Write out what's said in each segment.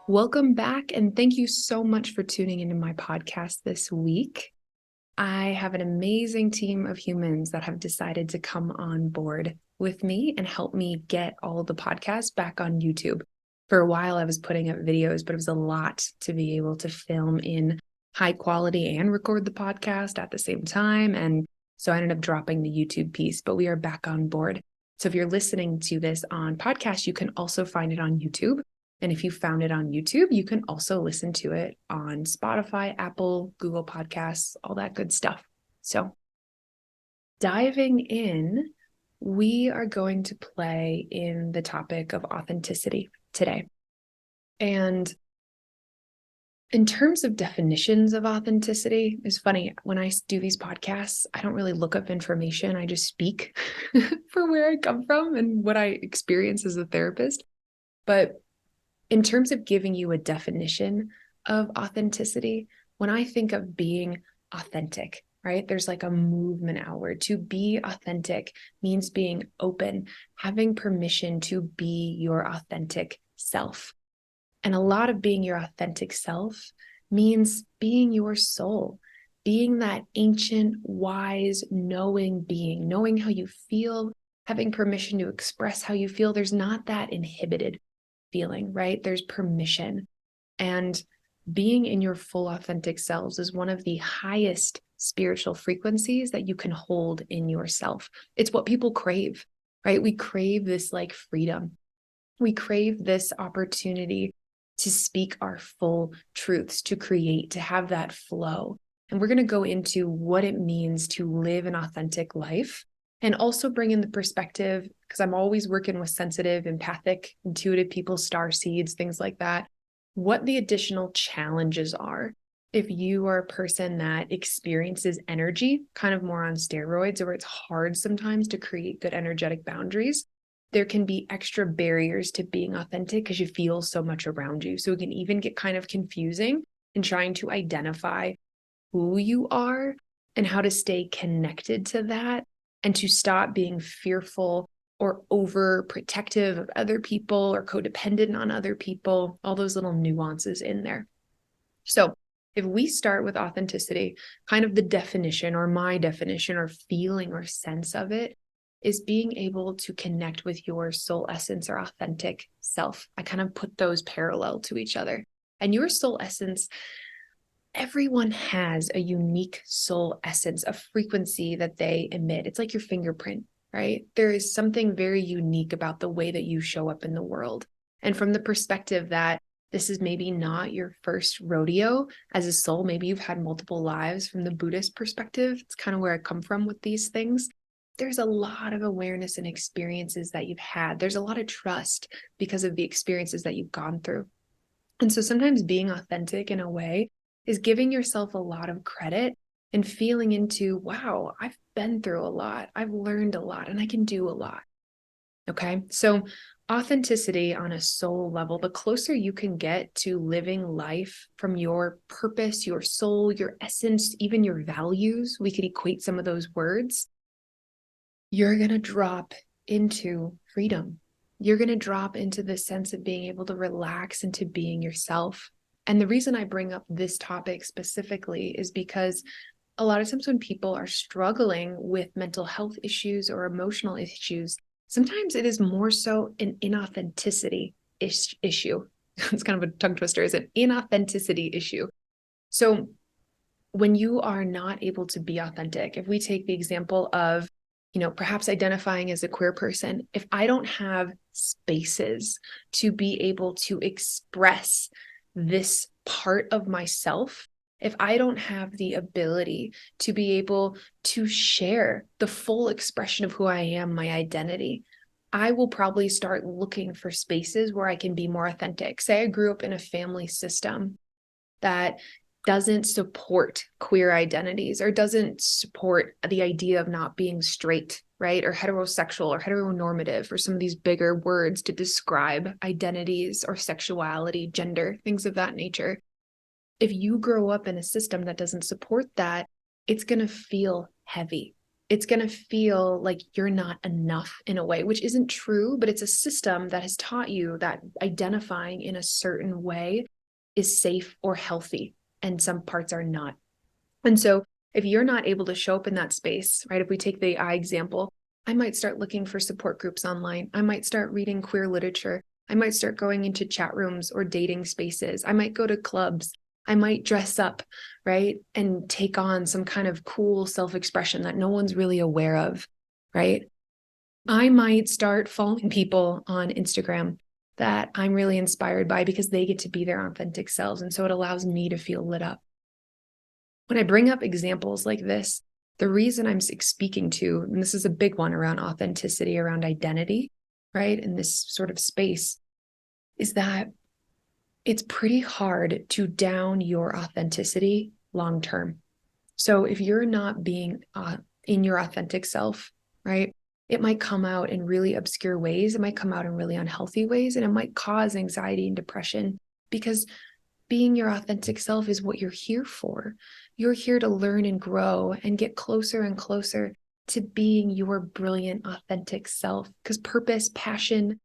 Welcome back, and thank you so much for tuning into my podcast this week. I have an amazing team of humans that have decided to come on board with me and help me get all the podcasts back on YouTube. For a while, I was putting up videos, but it was a lot to be able to film in high quality and record the podcast at the same time. And so I ended up dropping the YouTube piece, but we are back on board. So if you're listening to this on podcast, you can also find it on YouTube. And if you found it on YouTube, you can also listen to it on Spotify, Apple, Google Podcasts, all that good stuff. So diving in, we are going to play in the topic of authenticity today. And in terms of definitions of authenticity, it's funny, when I do these podcasts, I don't really look up information. I just speak for where I come from and what I experience as a therapist. But in terms of giving you a definition of authenticity, when I think of being authentic, right, there's like a movement outward. To be authentic means being open, having permission to be your authentic self. And a lot of being your authentic self means being your soul, being that ancient, wise, knowing being, knowing how you feel, having permission to express how you feel. There's not that inhibited feeling, right? There's permission. And being in your full authentic selves is one of the highest spiritual frequencies that you can hold in yourself. It's what people crave, right? We crave this like freedom. We crave this opportunity to speak our full truths, to create, to have that flow. And we're going to go into what it means to live an authentic life and also bring in the perspective, because I'm always working with sensitive, empathic, intuitive people, star seeds, things like that, what the additional challenges are. If you are a person that experiences energy kind of more on steroids, or it's hard sometimes to create good energetic boundaries, there can be extra barriers to being authentic because you feel so much around you. So it can even get kind of confusing in trying to identify who you are and how to stay connected to that, and to stop being fearful or overprotective of other people or codependent on other people, all those little nuances in there. So if we start with authenticity, kind of the definition or my definition or feeling or sense of it is being able to connect with your soul essence or authentic self. I kind of put those parallel to each other. And your soul essence, everyone has a unique soul essence, a frequency that they emit. It's like your fingerprint, right? There is something very unique about the way that you show up in the world. And from the perspective that this is maybe not your first rodeo as a soul, maybe you've had multiple lives. From the Buddhist perspective, it's kind of where I come from with these things. There's a lot of awareness and experiences that you've had. There's a lot of trust because of the experiences that you've gone through. And so sometimes being authentic in a way is giving yourself a lot of credit and feeling into, wow, I've been through a lot. I've learned a lot and I can do a lot. Okay. So authenticity on a soul level, the closer you can get to living life from your purpose, your soul, your essence, even your values, we could equate some of those words, you're going to drop into freedom. You're going to drop into the sense of being able to relax into being yourself. And the reason I bring up this topic specifically is because a lot of times when people are struggling with mental health issues or emotional issues, sometimes it is more so an inauthenticity issue. It's kind of a tongue twister, is an inauthenticity issue. So when you are not able to be authentic, if we take the example of, perhaps identifying as a queer person, if I don't have spaces to be able to express this part of myself, if I don't have the ability to be able to share the full expression of who I am, my identity, I will probably start looking for spaces where I can be more authentic. Say I grew up in a family system that doesn't support queer identities or doesn't support the idea of not being straight, right? Or heterosexual or heteronormative, or some of these bigger words to describe identities or sexuality, gender, things of that nature. If you grow up in a system that doesn't support that, it's going to feel heavy. it's going to feel like you're not enough in a way, which isn't true, but it's a system that has taught you that identifying in a certain way is safe or healthy, and some parts are not. And so if you're not able to show up in that space, right? If we take the I example, I might start looking for support groups online. I might start reading queer literature. I might start going into chat rooms or dating spaces. I might go to clubs. I might dress up, right? And take on some kind of cool self-expression that no one's really aware of, right? I might start following people on Instagram that I'm really inspired by because they get to be their authentic selves. And so it allows me to feel lit up. When I bring up examples like this, the reason I'm speaking to, and this is a big one around authenticity, around identity, right? In this sort of space, is that it's pretty hard to down your authenticity long term. So if you're not being in your authentic self, right, it might come out in really obscure ways. It might come out in really unhealthy ways, and it might cause anxiety and depression, because being your authentic self is what you're here for. You're here to learn and grow and get closer and closer to being your brilliant, authentic self. Because purpose, passion,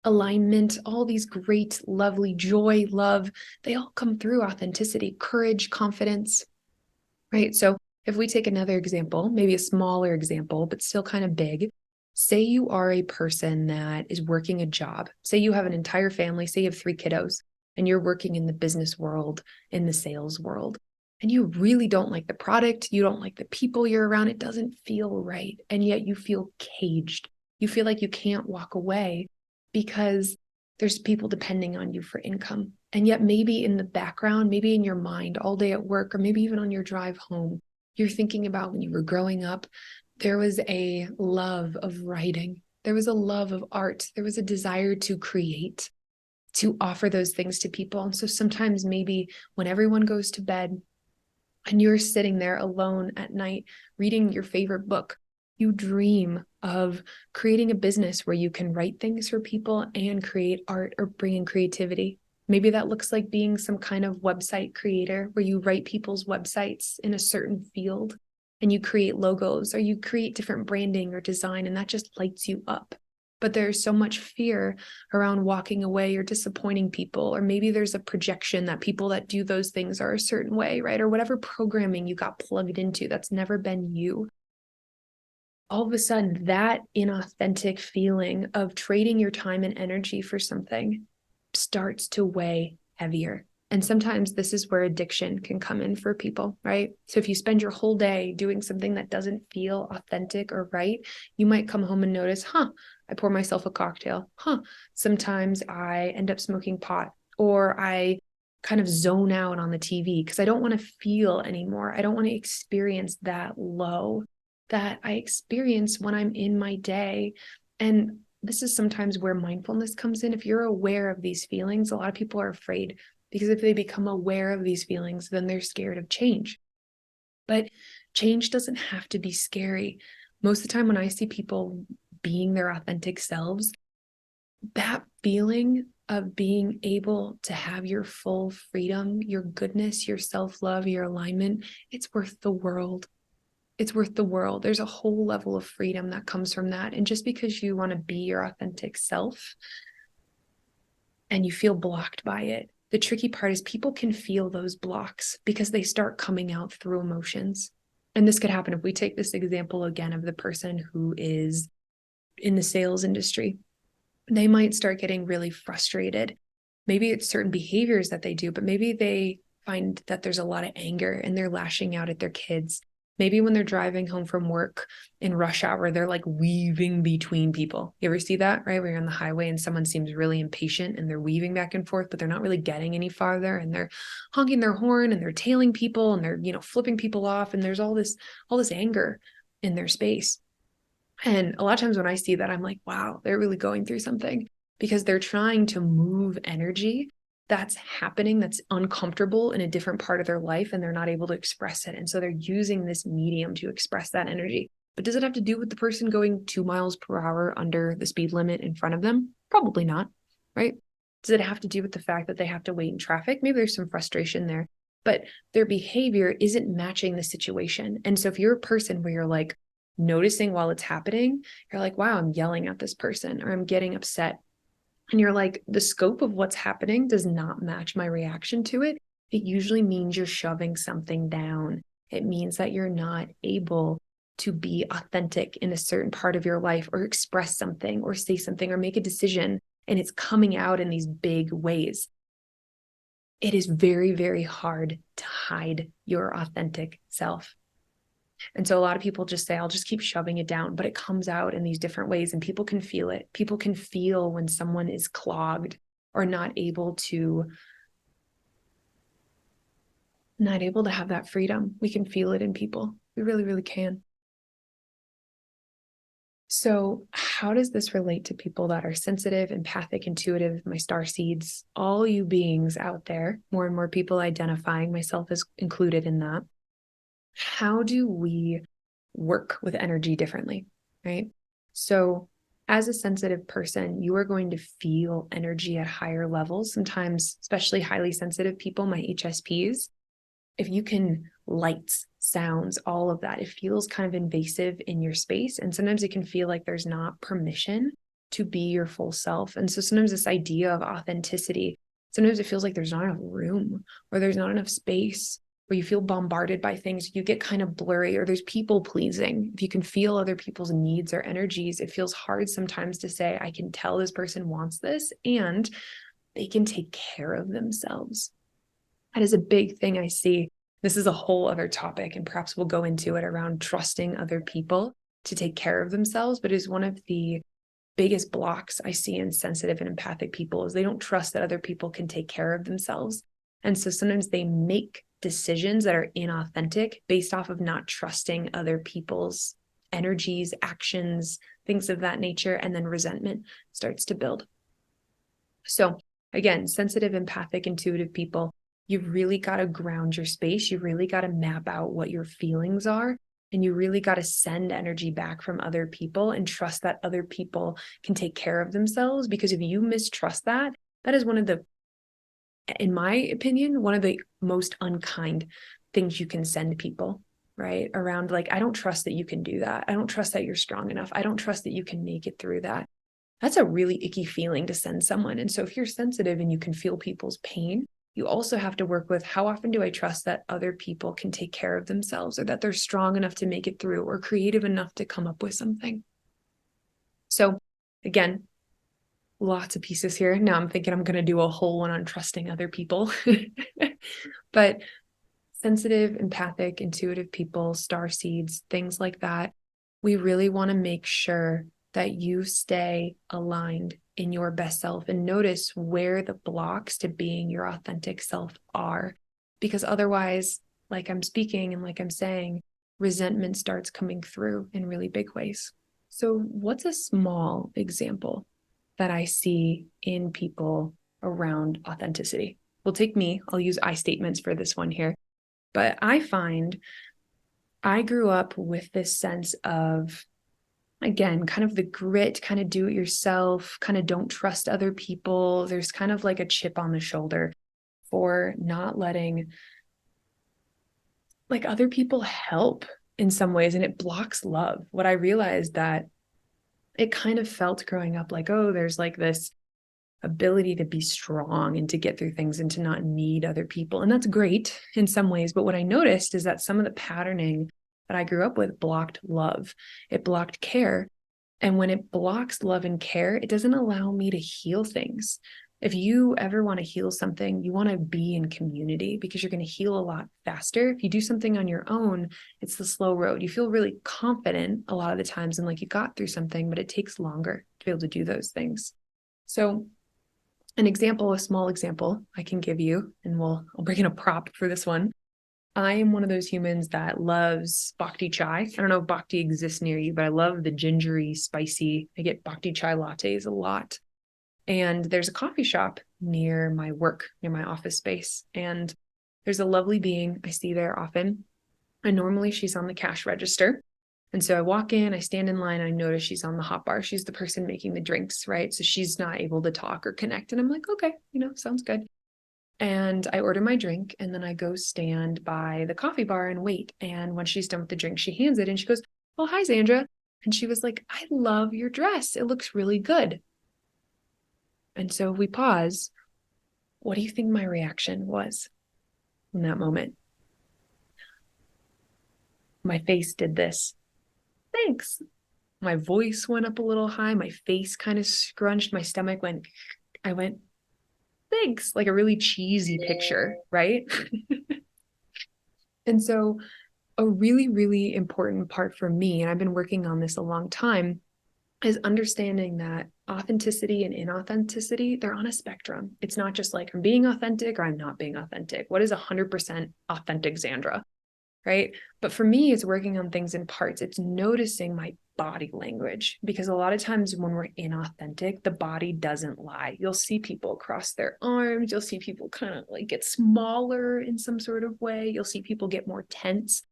alignment, all these great, lovely joy, love, they all come through authenticity, courage, confidence, right? So if we take another example, maybe a smaller example, but still kind of big, say you are a person that is working a job. Say you have an entire family, say you have 3 kiddos, and you're working in the business world, in the sales world, and you really don't like the product, you don't like the people you're around, it doesn't feel right, and yet you feel caged. You feel like you can't walk away because there's people depending on you for income. And yet maybe in the background, maybe in your mind all day at work, or maybe even on your drive home, you're thinking about when you were growing up, there was a love of writing. There was a love of art. There was a desire to create, to offer those things to people. And so sometimes maybe when everyone goes to bed and you're sitting there alone at night reading your favorite book, you dream of creating a business where you can write things for people and create art or bring in creativity. Maybe that looks like being some kind of website creator where you write people's websites in a certain field and you create logos, or you create different branding or design, and that just lights you up. But there's so much fear around walking away or disappointing people, or maybe there's a projection that people that do those things are a certain way, right? Or whatever programming you got plugged into that's never been you. All of a sudden, that inauthentic feeling of trading your time and energy for something starts to weigh heavier. And sometimes this is where addiction can come in for people, right? So if you spend your whole day doing something that doesn't feel authentic or right, you might come home and notice, I pour myself a cocktail. Sometimes I end up smoking pot, or I kind of zone out on the TV because I don't want to feel anymore. I don't want to experience that low that I experience when I'm in my day. And this is sometimes where mindfulness comes in. If you're aware of these feelings, a lot of people are afraid, because if they become aware of these feelings, then they're scared of change. But change doesn't have to be scary. Most of the time when I see people being their authentic selves, that feeling of being able to have your full freedom, your goodness, your self-love, your alignment, it's worth the world. It's worth the world. There's a whole level of freedom that comes from that. And just because you want to be your authentic self and you feel blocked by it, the tricky part is people can feel those blocks because they start coming out through emotions. And this could happen if we take this example again of the person who is in the sales industry. They might start getting really frustrated. Maybe it's certain behaviors that they do, but maybe they find that there's a lot of anger and they're lashing out at their kids. Maybe when they're driving home from work in rush hour, they're like weaving between people. You ever see that, right? Where you're on the highway and someone seems really impatient and they're weaving back and forth, but they're not really getting any farther, and they're honking their horn and they're tailing people and they're, flipping people off. And there's all this anger in their space. And a lot of times when I see that, I'm like, wow, they're really going through something, because they're trying to move energy that's happening, that's uncomfortable in a different part of their life, and they're not able to express it. And so they're using this medium to express that energy. But does it have to do with the person going 2 miles per hour under the speed limit in front of them? Probably not, right? Does it have to do with the fact that they have to wait in traffic? Maybe there's some frustration there, but their behavior isn't matching the situation. And so if you're a person where you're like, noticing while it's happening, you're like, wow, I'm yelling at this person, or I'm getting upset. And you're like, the scope of what's happening does not match my reaction to it. It usually means you're shoving something down. It means that you're not able to be authentic in a certain part of your life, or express something, or say something, or make a decision, and it's coming out in these big ways. It is very, very hard to hide your authentic self. And so a lot of people just say, I'll just keep shoving it down, but it comes out in these different ways, and people can feel it. People can feel when someone is clogged or not able to have that freedom. We can feel it in people. We really, really can. So how does this relate to people that are sensitive, empathic, intuitive, my star seeds, all you beings out there, more and more people identifying, myself is included in that? How do we work with energy differently, right? So as a sensitive person, you are going to feel energy at higher levels. Sometimes, especially highly sensitive people, my HSPs, if you can, lights, sounds, all of that, it feels kind of invasive in your space. And sometimes it can feel like there's not permission to be your full self. And so sometimes this idea of authenticity, sometimes it feels like there's not enough room, or there's not enough space, or you feel bombarded by things, you get kind of blurry, or there's people pleasing. If you can feel other people's needs or energies, it feels hard sometimes to say, I can tell this person wants this and they can take care of themselves. That is a big thing I see. This is a whole other topic, and perhaps we'll go into it, around trusting other people to take care of themselves. But it is one of the biggest blocks I see in sensitive and empathic people, is they don't trust that other people can take care of themselves. And so sometimes they make decisions that are inauthentic based off of not trusting other people's energies, actions, things of that nature. And then resentment starts to build. So again, sensitive, empathic, intuitive people, you've really got to ground your space. You really got to map out what your feelings are. And you really got to send energy back from other people and trust that other people can take care of themselves. Because if you mistrust that, that is one of the, in my opinion, one of the most unkind things you can send people, right? Around like, I don't trust that you can do that. I don't trust that you're strong enough. I don't trust that you can make it through that. That's a really icky feeling to send someone. And so if you're sensitive and you can feel people's pain, you also have to work with, how often do I trust that other people can take care of themselves, or that they're strong enough to make it through, or creative enough to come up with something? So again, lots of pieces here. Now I'm thinking I'm going to do a whole one on trusting other people. But sensitive, empathic, intuitive people, star seeds, things like that, we really want to make sure that you stay aligned in your best self, and notice where the blocks to being your authentic self are. Because otherwise, like I'm speaking and like I'm saying, resentment starts coming through in really big ways. So what's a small example that I see in people around authenticity? Well, take me, I'll use I statements for this one here. But I find I grew up with this sense of, again, kind of the grit, kind of do it yourself, kind of don't trust other people. There's kind of like a chip on the shoulder for not letting like other people help in some ways. And it blocks love. What I realized that it kind of felt growing up like, oh, there's like this ability to be strong and to get through things and to not need other people. And that's great in some ways. But what I noticed is that some of the patterning that I grew up with blocked love. It blocked care. And when it blocks love and care, it doesn't allow me to heal things. If you ever want to heal something, you want to be in community, because you're going to heal a lot faster. If you do something on your own, it's the slow road. You feel really confident a lot of the times and like you got through something, but it takes longer to be able to do those things. So an example, a small example I can give you, and I'll bring in a prop for this one. I am one of those humans that loves bhakti chai. I don't know if bhakti exists near you, but I love the gingery, spicy. I get bhakti chai lattes a lot. And there's a coffee shop near my work, near my office space. And there's a lovely being I see there often. And normally she's on the cash register. And so I walk in, I stand in line, I notice she's on the hot bar. She's the person making the drinks, right? So she's not able to talk or connect. And I'm like, okay, sounds good. And I order my drink, and then I go stand by the coffee bar and wait. And when she's done with the drink, she hands it and she goes, "Oh, hi, Xandra." And she was like, "I love your dress. It looks really good." And so we pause. What do you think my reaction was in that moment? My face did this. Thanks. My voice went up a little high. My face kind of scrunched. My stomach went, I went, thanks, like a really cheesy picture, right? And so a really, really important part for me, and I've been working on this a long time, is understanding that authenticity and inauthenticity, they're on a spectrum. It's not just like I'm being authentic or I'm not being authentic. What is 100% authentic Xandra, right? But for me, it's working on things in parts. It's noticing my body language, because a lot of times when we're inauthentic, the body doesn't lie. You'll see people cross their arms. You'll see people kind of like get smaller in some sort of way. You'll see people get more tense.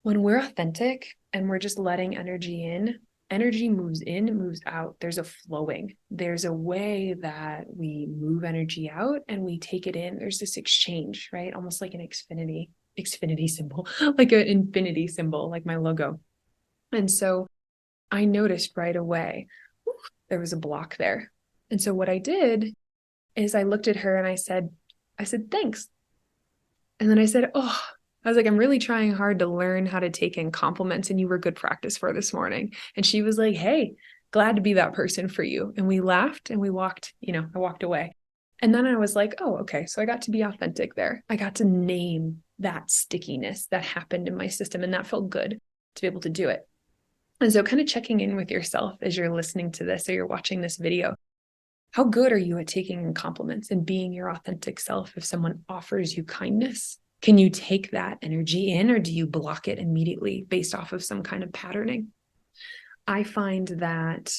When we're authentic and we're just letting energy in, energy moves in, moves out. There's a flowing. There's a way that we move energy out and we take it in. There's this exchange, right? Almost like an Xfinity symbol, like an infinity symbol, like my logo. And so I noticed right away, there was a block there. And so what I did is I looked at her and I said, thanks. And then I said, oh, I was like, I'm really trying hard to learn how to take in compliments, and you were good practice for this morning. And she was like, hey, glad to be that person for you. And we laughed and we walked, I walked away. And then I was like, oh, okay. So I got to be authentic there. I got to name that stickiness that happened in my system. And that felt good to be able to do it. And so kind of checking in with yourself as you're listening to this or you're watching this video. How good are you at taking in compliments and being your authentic self if someone offers you kindness? Can you take that energy in, or do you block it immediately based off of some kind of patterning? I find that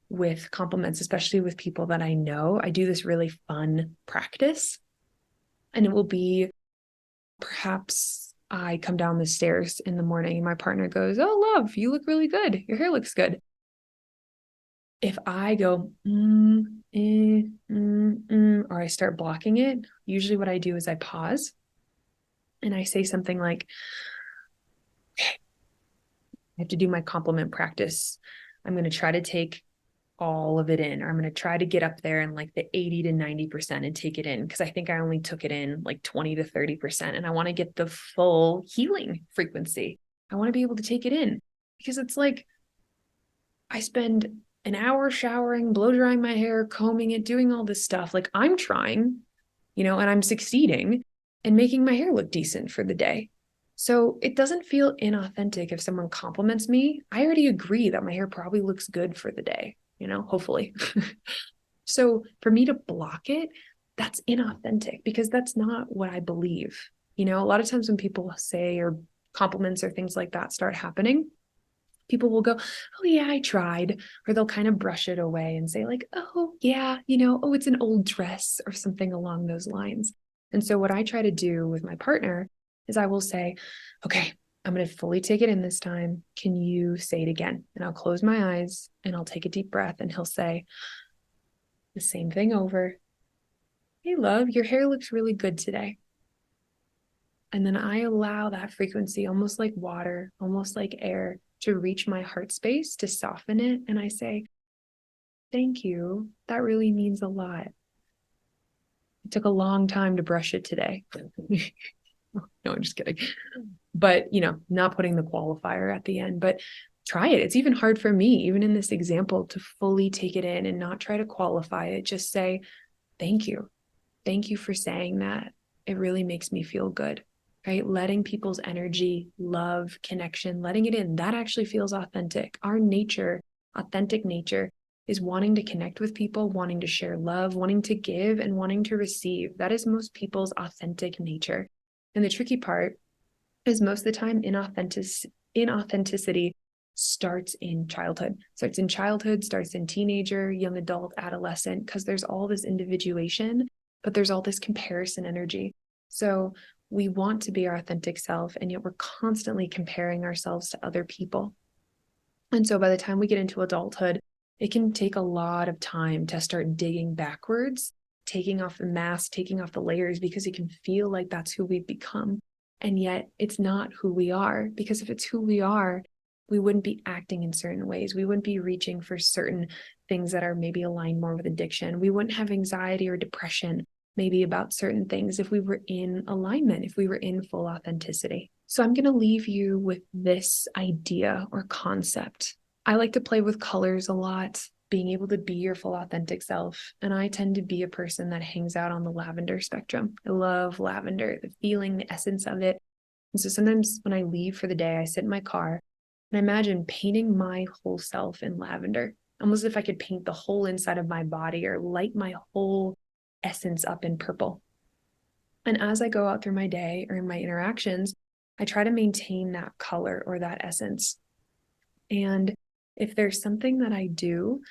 with compliments, especially with people that I know, I do this really fun practice. And it will be, perhaps I come down the stairs in the morning and my partner goes, oh, love, you look really good. Your hair looks good. If I go, or I start blocking it, usually what I do is I pause and I say something like, I have to do my compliment practice. I'm going to try to take all of it in, or I'm going to try to get up there in like the 80 to 90% and take it in, because I think I only took it in like 20 to 30%. And I want to get the full healing frequency. I want to be able to take it in, because it's like I spend an hour showering, blow drying my hair, combing it, doing all this stuff. Like I'm trying, and I'm succeeding and making my hair look decent for the day. So it doesn't feel inauthentic if someone compliments me. I already agree that my hair probably looks good for the day, hopefully. So for me to block it, that's inauthentic, because that's not what I believe. A lot of times when people say, or compliments or things like that start happening, people will go, oh yeah, I tried. Or they'll kind of brush it away and say like, oh yeah, oh, it's an old dress or something along those lines. And so what I try to do with my partner is I will say, okay, I'm going to fully take it in this time. Can you say it again? And I'll close my eyes and I'll take a deep breath, and he'll say the same thing over. Hey, love, your hair looks really good today. And then I allow that frequency, almost like water, almost like air, to reach my heart space, to soften it. And I say, thank you. That really means a lot. It took a long time to brush it today. No, I'm just kidding. But, not putting the qualifier at the end, but try it. It's even hard for me, even in this example, to fully take it in and not try to qualify it. Just say, thank you. Thank you for saying that. It really makes me feel good. Right? Letting people's energy, love, connection, letting it in, that actually feels authentic. Our nature, authentic nature, is wanting to connect with people, wanting to share love, wanting to give, and wanting to receive. That is most people's authentic nature. And the tricky part is most of the time inauthenticity starts in childhood. Starts in teenager, young adult, adolescent, because there's all this individuation, but there's all this comparison energy. So we want to be our authentic self, and yet we're constantly comparing ourselves to other people. And so by the time we get into adulthood, it can take a lot of time to start digging backwards, taking off the mask, taking off the layers, because it can feel like that's who we've become. And yet it's not who we are, because if it's who we are, we wouldn't be acting in certain ways. We wouldn't be reaching for certain things that are maybe aligned more with addiction. We wouldn't have anxiety or depression maybe about certain things if we were in alignment, if we were in full authenticity. So I'm going to leave you with this idea or concept. I like to play with colors a lot, being able to be your full authentic self. And I tend to be a person that hangs out on the lavender spectrum. I love lavender, the feeling, the essence of it. And so sometimes when I leave for the day, I sit in my car and I imagine painting my whole self in lavender, almost as if I could paint the whole inside of my body or light my whole essence up in purple. And as I go out through my day or in my interactions, I try to maintain that color or that essence. And if there's something that I do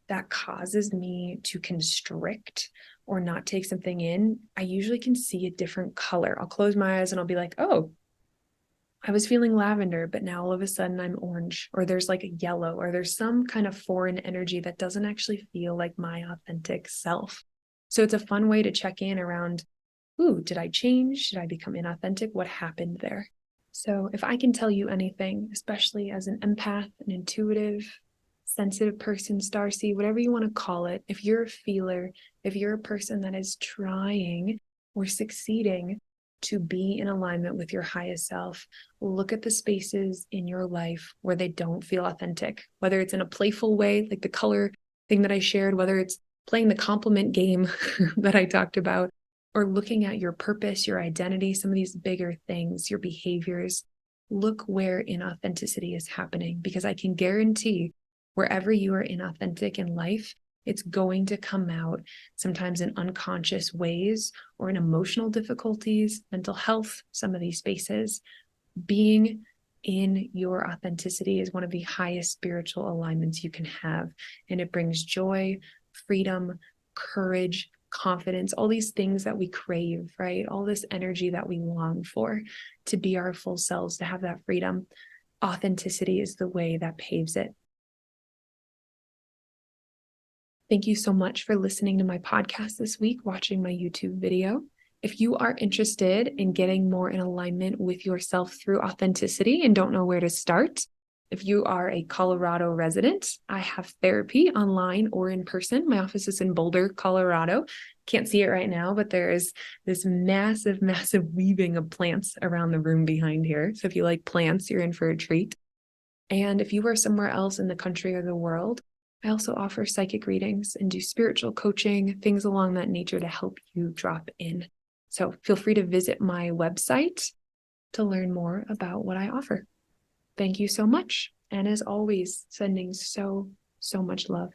that causes me to constrict or not take something in, I usually can see a different color. I'll close my eyes and I'll be like, oh, I was feeling lavender, but now all of a sudden I'm orange, or there's like a yellow, or there's some kind of foreign energy that doesn't actually feel like my authentic self. So it's a fun way to check in around, ooh, did I change? Did I become inauthentic? What happened there? So if I can tell you anything, especially as an empath, an intuitive, sensitive person, starseed, whatever you want to call it, if you're a feeler, if you're a person that is trying or succeeding to be in alignment with your highest self, look at the spaces in your life where they don't feel authentic, whether it's in a playful way, like the color thing that I shared, whether it's playing the compliment game that I talked about, or looking at your purpose, your identity, some of these bigger things, your behaviors. Look where inauthenticity is happening, because I can guarantee wherever you are inauthentic in life, it's going to come out sometimes in unconscious ways or in emotional difficulties, mental health, some of these spaces. Being in your authenticity is one of the highest spiritual alignments you can have. And it brings joy, freedom, courage, confidence, all these things that we crave, right? All this energy that we long for to be our full selves, to have that freedom. Authenticity is the way that paves it. Thank you so much for listening to my podcast this week, watching my YouTube video. If you are interested in getting more in alignment with yourself through authenticity and don't know where to start, if you are a Colorado resident, I have therapy online or in person. My office is in Boulder, Colorado. Can't see it right now, but there is this massive, massive weaving of plants around the room behind here. So if you like plants, you're in for a treat. And if you are somewhere else in the country or the world, I also offer psychic readings and do spiritual coaching, things along that nature to help you drop in. So feel free to visit my website to learn more about what I offer. Thank you so much. And as always, sending so much love.